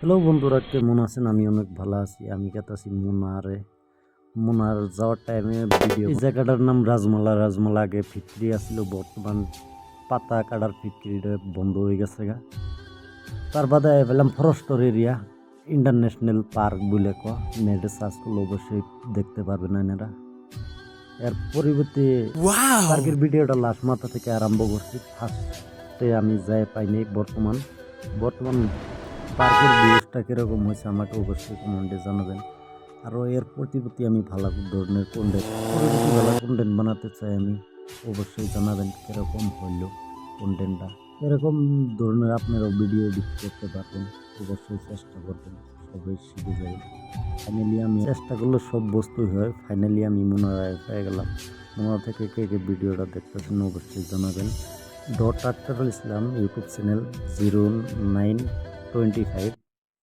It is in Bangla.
হ্যালো বন্ধুরা, কেমন আছেন? আমি অনেক ভালো আছি। আমি গেতাছি মুনার যাওয়ার টাইমে ভিডিও। এই জায়গাটার নাম রাজমালা। রাজমালা আগে ফিক্রি আছিল, বর্তমান পাতা কাটার ফিক্রিটা বন্ধ হয়ে গেছে গা। তার বাদে পেলাম ফরেস্টর এরিয়া, ইন্টারন্যাশনাল পার্ক বলে নেটে সার্চ করলে অবশ্যই দেখতে পারবেন এনারা। এর পরিবর্তে পার্কের ভিডিওটা লাস্ট মাথা থেকে আরম্ভ করছি। ফার্স্টে আমি যাই পাইনি। বর্তমান পার্কের ভিউজটা কীরকম হয়েছে আমাকে অবশ্যই কমেন্টে জানাবেন। আরও এর প্রতি আমি ভালো ধরনের কন্টেন্ট বানাতে চাই। আমি অবশ্যই জানাবেন কীরকম হইল কন্টেন্টটা। এরকম ধরনের আপনারাও ভিডিও এডিট করতে পারবেন, অবশ্যই চেষ্টা করবেন, সবাই শিখে যাবেন। ফাইনালি আমি চেষ্টা করলে সব বস্তুই হয়। ফাইনালি আমি মনোরায় পেয়ে গেলাম। মনোরা থেকে কে কে ভিডিওটা দেখতেছেন অবশ্যই জানাবেন। ডট আক্তারুল ইসলাম ইউটিউব চ্যানেল 0925